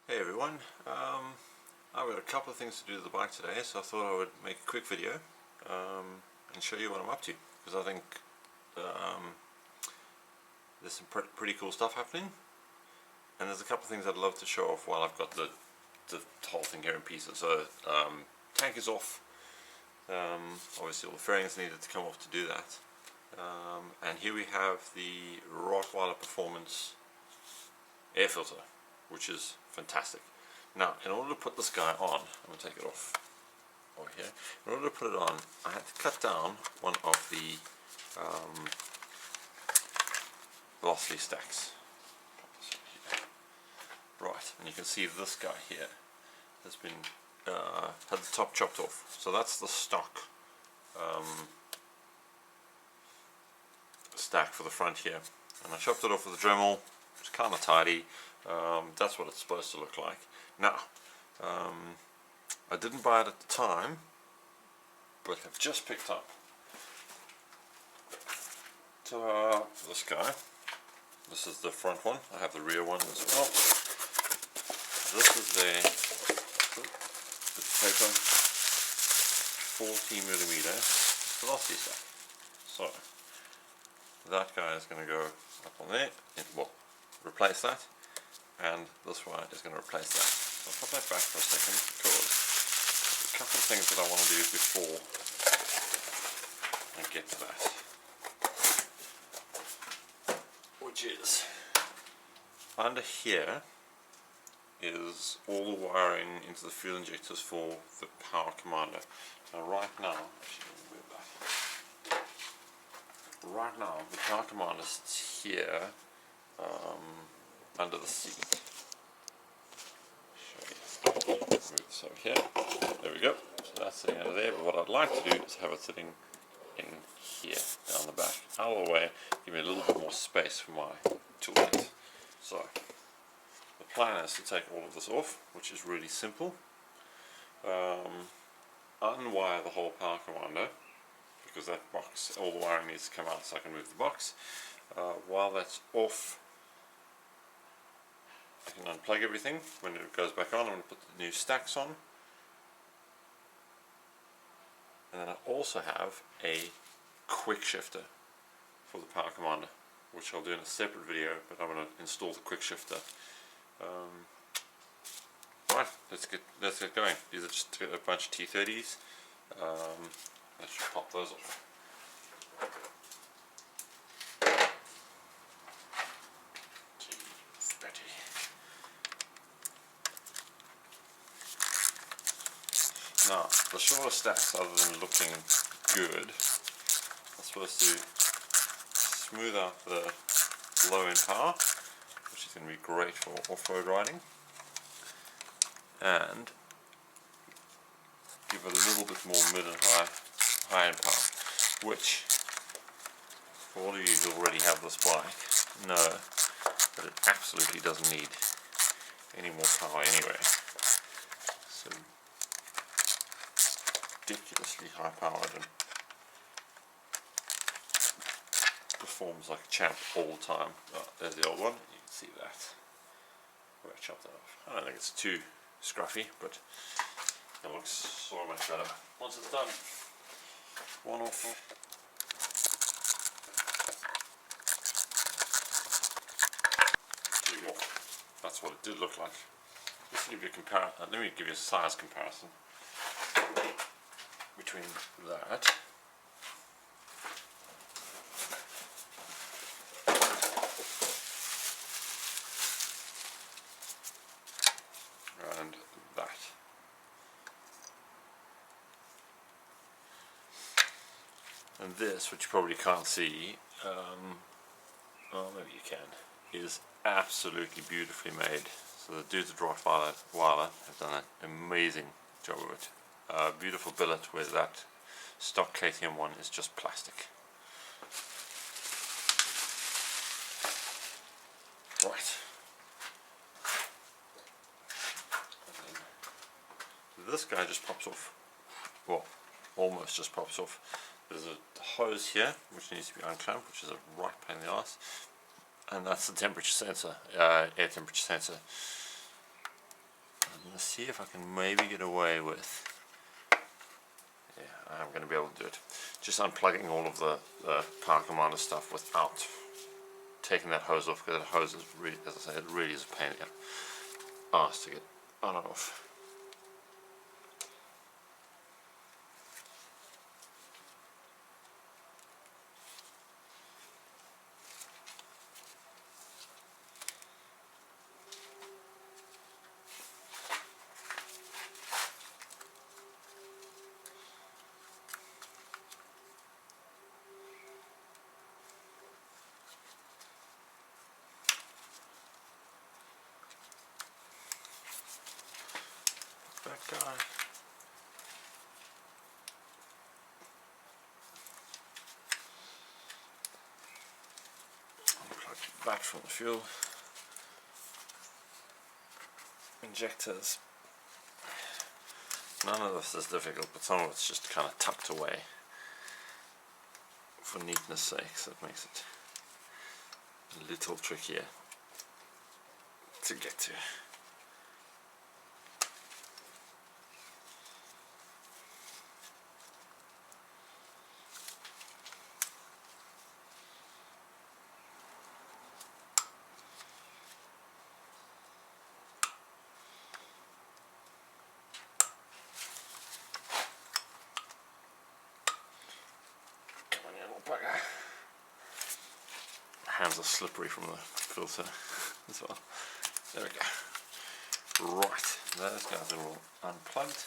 Hey everyone, I've got a couple of things to do to the bike today, so I thought I would make a quick video and show you what I'm up to, because I think there's some pretty cool stuff happening, and there's a couple of things I'd love to show off while I've got the whole thing here in pieces. So tank is off, obviously all the fairings needed to come off to do that, and here we have the Rottweiler Performance air filter, which is fantastic. Now, in order to put this guy on, I'm going to take it off over here. In order to put it on, I had to cut down one of the Velocity stacks. Right, and you can see this guy here has been had the top chopped off. So that's the stock stack for the front here, and I chopped it off with a Dremel. It's kind of tidy. That's what it's supposed to look like. Now, I didn't buy it at the time, but I've just picked up this guy. This is the front one. I have the rear one as well. This is the paper 40mm Velocity stack. So that guy is going to go up on there. Well, replace that, and this one is going to replace that. So I'll put that back for a second, because there's a couple of things that I want to do before I get to that, which is under here is all the wiring into the fuel injectors for the power commander. Now right now, the power commander sits here under the seat. Move this over here. There we go. So that's sitting under there, but what I'd like to do is have it sitting in here, down the back, out of the way, give me a little bit more space for my toolkit. So the plan is to take all of this off, which is really simple. Unwire the whole power commander, because that box, all the wiring needs to come out so I can move the box. While that's off, I can unplug everything. When it goes back on, I'm going to put the new stacks on. And then I also have a quick shifter for the power commander, which I'll do in a separate video, but I'm going to install the quick shifter. Right, let's get going. These are just a bunch of T30s. Let's just pop those off. Now, the shorter stacks, other than looking good, are supposed to smooth out the low end power, which is going to be great for off-road riding, and give a little bit more mid and high end power, which, for all of you who already have this bike, know that it absolutely doesn't need any more power anyway. So ridiculously high powered and performs like a champ all the time. Oh, there's the old one, you can see that. Where I chopped that off. I don't think it's too scruffy, but it looks so much better once it's done. One off. Two off. That's what it did look like. Just to give you a let me give you a size comparison between that and that. And this, which you probably can't see, well, maybe you can, is absolutely beautifully made. So the dudes at Rottweiler have done an amazing job of it. Beautiful billet where that stock KTM one is just plastic. Right. This guy just pops off. Well, almost just pops off. There's a hose here which needs to be unclamped, which is a right pain in the ass, and that's the temperature sensor, air temperature sensor. Let's see if I can maybe get away with, yeah, I'm going to be able to do it, just unplugging all of the power commander stuff without taking that hose off, because that hose is really, as I say, it really is a pain in the ass to get on and off. That guy. Unplug that from the fuel injectors. None of this is difficult, but some of it's just kind of tucked away for neatness sake, so it makes it a little trickier to get to. Hands are slippery from the filter as well. There we go. Right, those guys are all unplugged.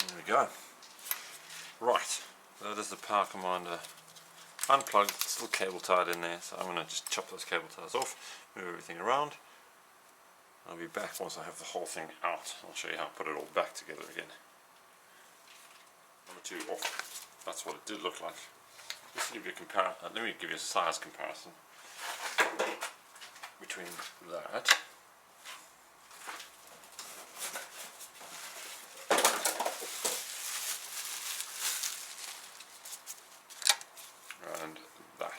There we go. Right, that is the power commander unplugged, still cable tied in there, so I'm going to just chop those cable ties off, move everything around. I'll be back once I have the whole thing out. I'll show you how I put it all back together again. Number 2 off. That's what it did look like. Just to give you a let me give you a size comparison between that and that.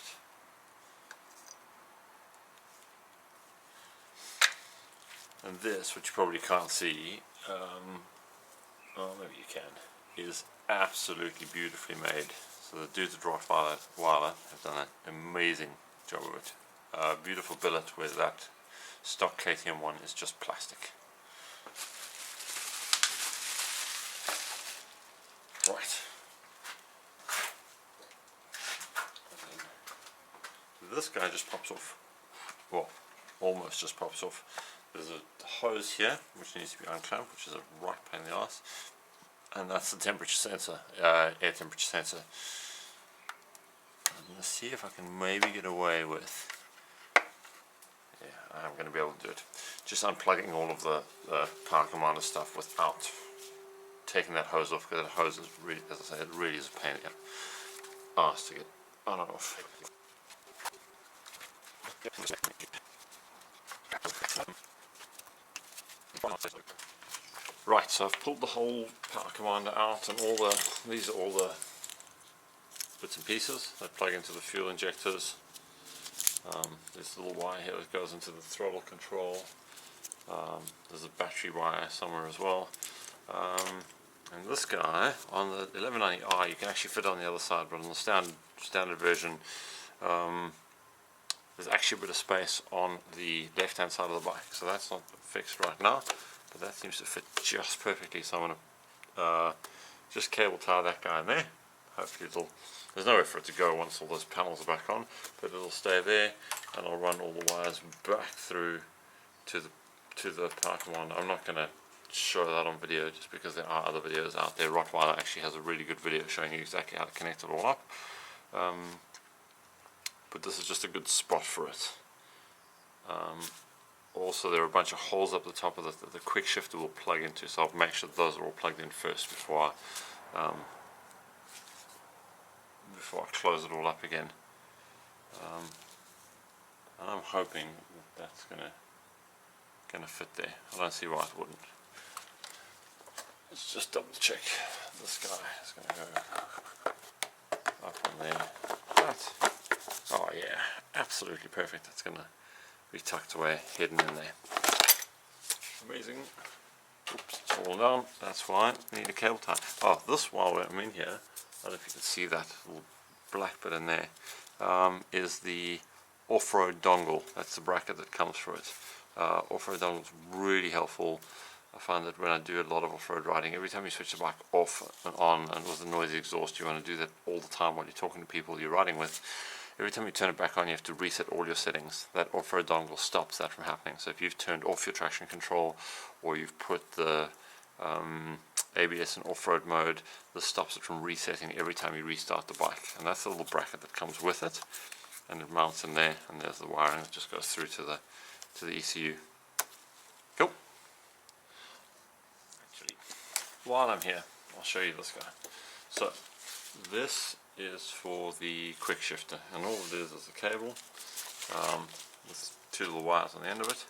And this, which you probably can't see, oh maybe you can, is absolutely beautifully made. So the dudes at Rottweiler have done an amazing job of it. Beautiful billet where that stock KTM one is just plastic. Right. This guy just pops off. Well, almost just pops off. There's a hose here which needs to be unclamped, which is a right pain in the ass, and that's the temperature sensor, air temperature sensor. I'm going to see if I can maybe get away with, yeah, I'm going to be able to do it, just unplugging all of the power commander stuff without taking that hose off, because that hose is really, as I say, it really is a pain in the ass to get on and off. Right, so I've pulled the whole power commander out, and these are all the bits and pieces that plug into the fuel injectors. There's a little wire here that goes into the throttle control. There's a battery wire somewhere as well. And this guy on the 1190i you can actually fit on the other side, but on the standard version there's actually a bit of space on the left hand side of the bike, so that's not fixed right now, but that seems to fit just perfectly. So I'm going to just cable tie that guy in there. Hopefully there's nowhere for it to go once all those panels are back on, but it'll stay there, and I'll run all the wires back through to the power commander. I'm not going to show that on video just because there are other videos out there. Rottweiler actually has a really good video showing you exactly how to connect it all up, but this is just a good spot for it. Also, there are a bunch of holes up the top of that the quick shifter will plug into, so I'll make sure those are all plugged in first before I close it all up again. And I'm hoping that that's gonna fit there. I don't see why it wouldn't. Let's just double check. This guy is gonna go up on there. That, oh yeah, absolutely perfect. That's gonna be tucked away, hidden in there. Amazing. Oops, it's fallen down. That's fine. Need a cable tie. Oh, this, while I'm in here, I don't know if you can see that little black bit in there, is the off-road dongle. That's the bracket that comes for it. Off-road dongle is really helpful. I find that when I do a lot of off-road riding, every time you switch the bike off and on, and with the noisy exhaust, you want to do that all the time while you're talking to people you're riding with. Every time you turn it back on, you have to reset all your settings. That off-road dongle stops that from happening. So if you've turned off your traction control, or you've put the ABS in off-road mode, this stops it from resetting every time you restart the bike. And that's the little bracket that comes with it, and it mounts in there. And there's the wiring that just goes through to the ECU. Cool. Actually, while I'm here, I'll show you this guy. So this is for the quick shifter, and all it is a cable with two little wires on the end of it,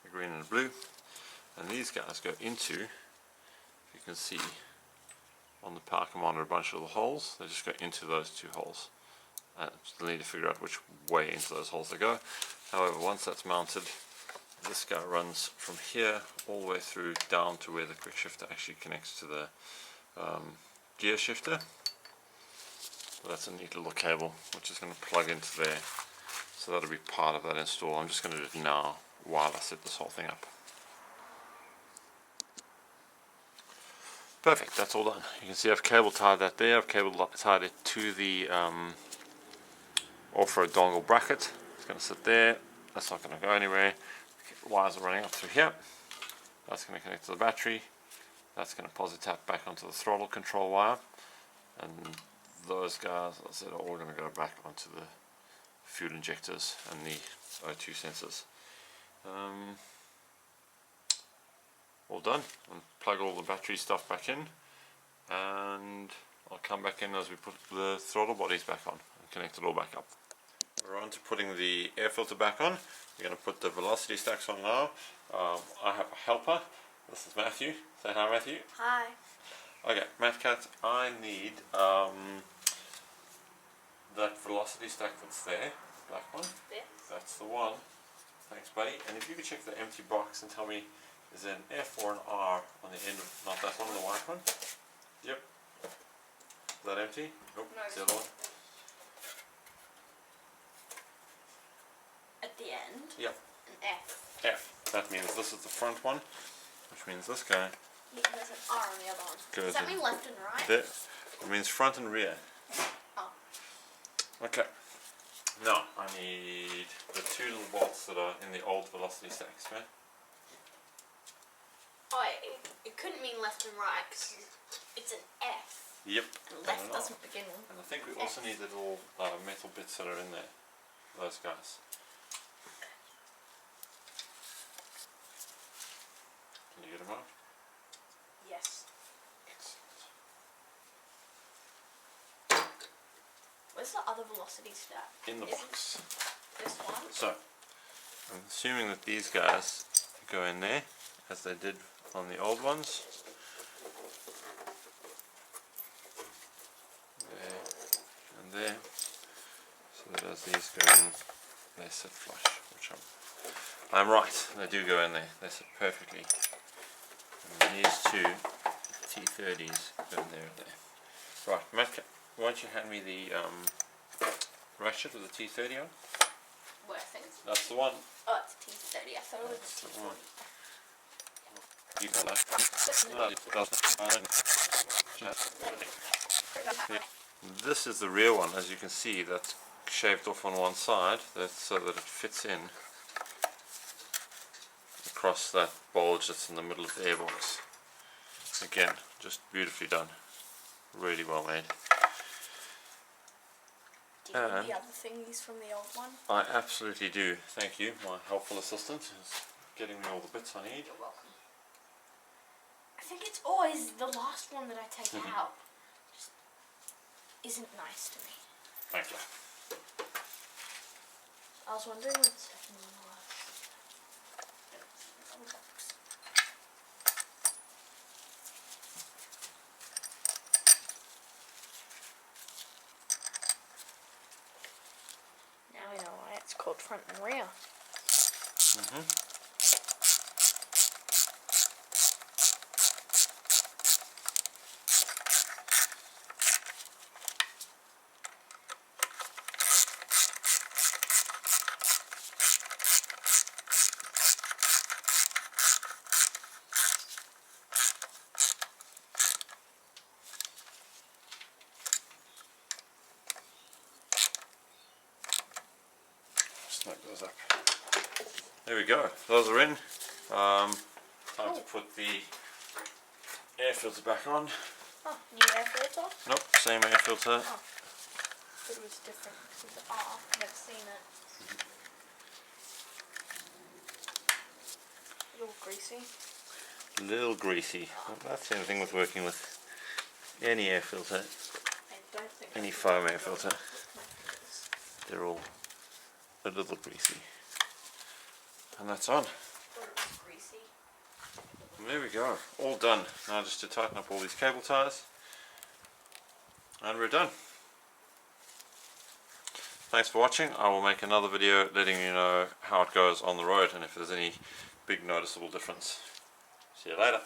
a green and a blue, and these guys go into, if you can see on the power commander, a bunch of little holes. They just go into those two holes. Still need to figure out which way into those holes they go. However, once that's mounted, this guy runs from here all the way through down to where the quick shifter actually connects to the gear shifter. So that's a neat little cable which is going to plug into there. So that'll be part of that install. I'm just going to do it now while I set this whole thing up. Perfect, that's all done. You can see I've cable tied that there. I've cable tied it to the off-road dongle bracket. It's going to sit there. That's not going to go anywhere. Wires are running up through here. That's going to connect to the battery. That's going to posit tap back onto the throttle control wire. And those guys, as I said, are all going to go back onto the fuel injectors and the O2 sensors. All done. I'll plug all the battery stuff back in, and I'll come back in as we put the throttle bodies back on and connect it all back up. We're on to putting the air filter back on. We're going to put the velocity stacks on now. I have a helper. This is Matthew. Say hi, Matthew. Hi. Okay, Matt Cat, I need that velocity stack that's there, black one. This? That's the one. Thanks, buddy. And if you could check the empty box and tell me, is there an F or an R on the end of, not that one, the white one? Yep. Is that empty? Nope. No, it's the other one. At the end? Yep. An F. F. That means this is the front one, which means this guy Yeah, there's an R on the other one. goes Does that in mean left and right? there. It means front and rear. Oh. Okay. Now, I need the two little bolts that are in the old velocity stacks, right? Oh, it couldn't mean left and right because it's an F. Yep. And left doesn't begin with. And I think we also need the little metal bits that are in there. Those guys. Can you get them out? Yes. Excellent. Where's the other velocity stack? In the Is box. it this one? So, I'm assuming that these guys go in there, as they did on the old ones. There and there. So that as these go in, they sit flush, which I'm right, they do go in there, they sit perfectly. And these two T30s go in there and there. Right, Matt, why don't you hand me the ratchet with the T30 on? Where things? That's the one. Oh, it's T30. I thought it was That's a the T40. one. You got that? This is the rear one, as you can see, that's shaved off on one side, that's so that it fits in across that bulge that's in the middle of the airbox. Again, just beautifully done. Really well made. Did Do you need the other thingies from the old one? I absolutely do. Thank you. My helpful assistant is getting me all the bits I need. You're welcome. I think it's always the last one that I take out. Just isn't nice to me. Thank you. I was wondering what the second one was. Another box. Now I know why it's called front and rear. Snap those up. There we go. Those are in. Time to put the air filter back on. Oh, new air filter? Nope, same air filter. Oh, it was different because of the R. Never seen it. A little greasy. A little greasy. Well, that's the only thing with working with any air filter, I don't think any foam air filter. They're all a little greasy. And that's on. Greasy. And there we go. All done. Now just to tighten up all these cable ties. And we're done. Thanks for watching. I will make another video letting you know how it goes on the road and if there's any big noticeable difference. See you later.